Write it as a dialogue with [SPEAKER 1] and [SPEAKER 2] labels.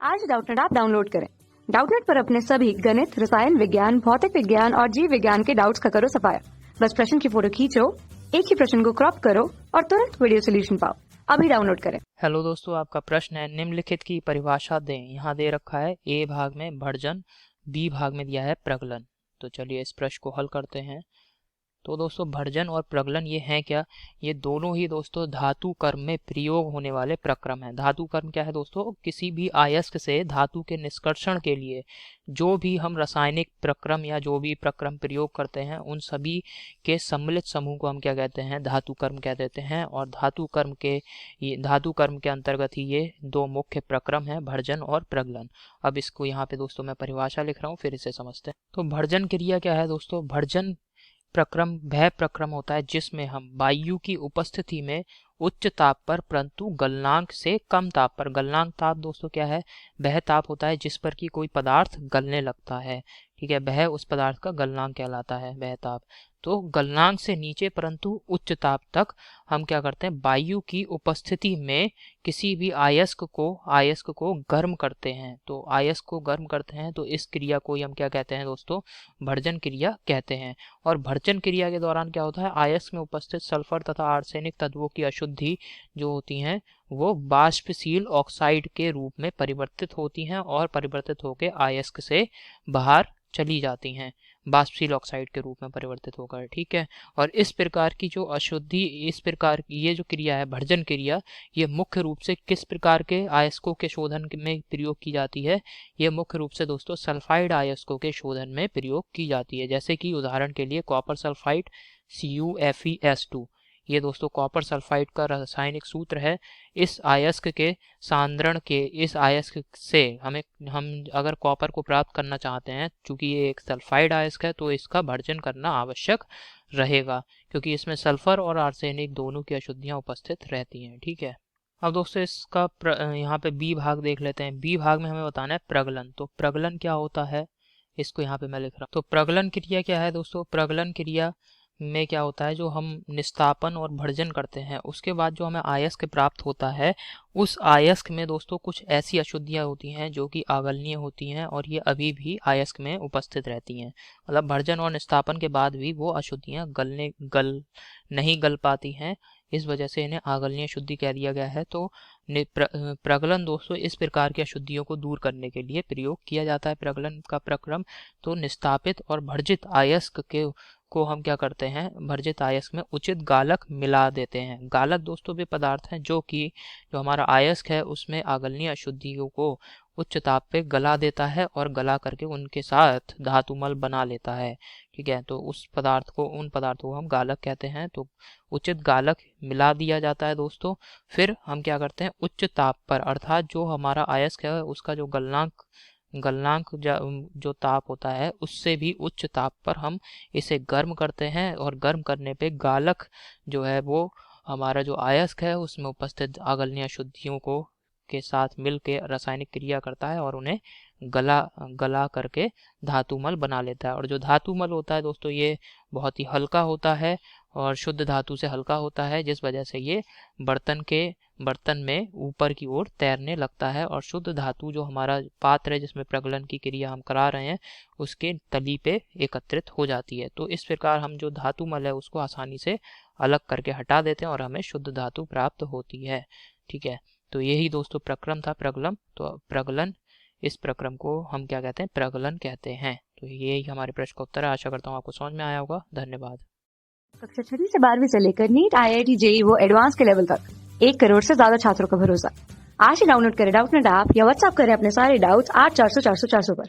[SPEAKER 1] आज Doubtnut app download करें। Doubtnut पर अपने सभी गणित, रसायन विज्ञान, भौतिक विज्ञान और जीव विज्ञान के डाउट्स का करो सफाया। बस प्रश्न की फोटो खींचो, एक ही प्रश्न को क्रॉप करो और तुरंत वीडियो सोल्यूशन पाओ। अभी डाउनलोड करें।
[SPEAKER 2] हेलो दोस्तों, आपका प्रश्न है निम्नलिखित की परिभाषा दें। यहाँ दे रखा है ए भाग में भर्जन, बी भाग में दिया है प्रगलन। तो चलिए इस प्रश्न को हल करते हैं। तो दोस्तों भर्जन और प्रगलन ये हैं क्या? ये दोनों ही दोस्तों धातु कर्म में प्रयोग होने वाले प्रक्रम हैं। धातु कर्म क्या है दोस्तों? किसी भी अयस्क से धातु के निष्कर्षण के लिए जो भी हम रासायनिक प्रक्रम या जो भी प्रक्रम प्रयोग करते हैं उन सभी के सम्मिलित समूह को हम क्या कहते हैं? धातु कर्म कह देते हैं। और धातु कर्म के अंतर्गत ही ये दो मुख्य प्रक्रम हैं, भर्जन और प्रगलन। अब इसको यहाँ पे दोस्तों मैं परिभाषा लिख रहा हूँ, फिर इसे समझते हैं। तो भर्जन क्रिया क्या है दोस्तों? भर्जन प्रक्रम वह प्रक्रम होता है जिसमें हम वायु की उपस्थिति में उच्च ताप पर परंतु गलनांक से कम ताप पर, गलनांक ताप दोस्तों क्या है? वह ताप होता है जिस पर कि कोई पदार्थ गलने लगता है, ठीक है, वह उस पदार्थ का गलनांक कहलाता है, वह ताप। तो गलनांक से नीचे परंतु उच्च ताप तक हम क्या करते हैं? वायु की उपस्थिति में किसी भी अयस्क को गर्म करते हैं। तो अयस्क को गर्म करते हैं तो इस क्रिया को हम क्या कहते हैं दोस्तों? भर्जन क्रिया कहते हैं। और भर्जन क्रिया के दौरान क्या होता है? अयस्क में उपस्थित सल्फर तथा आर्सेनिक तत्वों की अशुद्धि जो होती हैं वो बाष्पशील ऑक्साइड के रूप में परिवर्तित होती हैं और परिवर्तित होकर अयस्क से बाहर चली जाती हैं, बाष्पशील ऑक्साइड के रूप में परिवर्तित होकर, ठीक है। और इस प्रकार की जो अशुद्धि, इस प्रकार की ये जो क्रिया है भर्जन क्रिया, ये मुख्य रूप से किस प्रकार के अयस्कों के शोधन में प्रयोग की जाती है? ये मुख्य रूप से दोस्तों सल्फाइड अयस्कों के शोधन में प्रयोग की जाती है। जैसे कि उदाहरण के लिए कॉपर सल्फाइड CuFeS2, ये दोस्तों कॉपर सल्फाइड का रासायनिक सूत्र है। इस अयस्क के सांद्रण के, इस अयस्क से हम अगर कॉपर को प्राप्त करना चाहते हैं, चूंकि ये एक सल्फाइड अयस्क है तो इसका भर्जन करना आवश्यक रहेगा क्योंकि इसमें सल्फर और आर्सेनिक दोनों की अशुद्धियां उपस्थित रहती हैं, ठीक है। अब दोस्तों इसका यहाँ पे बी भाग देख लेते हैं। बी भाग में हमें बताना है प्रगलन। तो प्रगलन क्या होता है इसको यहाँ पे मैं लिख रहा हूँ। तो प्रगलन क्रिया क्या है दोस्तों? प्रगलन क्रिया में क्या होता है, जो हम निस्तापन और भर्जन करते हैं उसके बाद जो हमें अयस्क प्राप्त होता है उस अयस्क में दोस्तों कुछ ऐसी अशुद्धियां होती हैं जो कि अगलनीय होती हैं और ये अभी भी अयस्क में उपस्थित रहती हैं। मतलब भर्जन और निस्तापन के बाद भी वो अशुद्धियां नहीं गल पाती हैं, इस वजह से इन्हें अगलनीय शुद्धि कह दिया गया है। तो प्रगलन दोस्तों इस प्रकार की अशुद्धियों को दूर करने के लिए प्रयोग किया जाता है, प्रगलन का प्रक्रम। तो निस्तापित और भर्जित अयस्क को हम क्या करते हैं? भर्जित अयस्क में उचित गालक मिला देते हैं। गालक दोस्तों वे पदार्थ हैं जो हमारा अयस्क है उसमें अगलनीय अशुद्धियों को उच्च ताप पे गला देता है और गला करके उनके साथ धातुमल बना लेता है, ठीक है। तो उन पदार्थों को हम गालक कहते हैं। तो उचित गालक मिला दिया जाता है दोस्तों। फिर हम क्या करते हैं? उच्च ताप पर, अर्थात जो हमारा अयस्क है उसका जो गलनांक जो ताप होता है उससे भी उच्च ताप पर हम इसे गर्म करते हैं और गर्म करने पे गालक जो है वो हमारा जो अयस्क है उसमें उपस्थित अगलनीय अशुद्धियों को के साथ मिल के रासायनिक क्रिया करता है और उन्हें गला करके धातुमल बना लेता है। और जो धातुमल होता है दोस्तों ये बहुत ही हल्का होता है और शुद्ध धातु से हल्का होता है, जिस वजह से ये बर्तन में ऊपर की ओर तैरने लगता है और शुद्ध धातु जो हमारा पात्र है जिसमें प्रगलन की क्रिया हम करा रहे हैं उसके तली पे एकत्रित हो जाती है। तो इस प्रकार हम जो धातुमल है उसको आसानी से अलग करके हटा देते हैं और हमें शुद्ध धातु प्राप्त होती है, ठीक है। तो यही दोस्तों प्रक्रम था, प्रगलन। तो प्रगलन, इस प्रक्रम को हम क्या कहते हैं? प्रगलन कहते हैं। तो यही हमारे प्रश्न का उत्तर है। आशा करता हूँ आपको समझ में आया होगा। धन्यवाद।
[SPEAKER 1] कक्षा 6 से 12वीं से लेकर नीट, IIT, JEE वो एडवांस के लेवल तक 1 करोड़ से ज्यादा छात्रों का भरोसा। आज ही डाउनलोड करें डाउटनेट ऐप या व्हाट्सएप करें अपने सारे डाउट्स 8400 400 400 पर।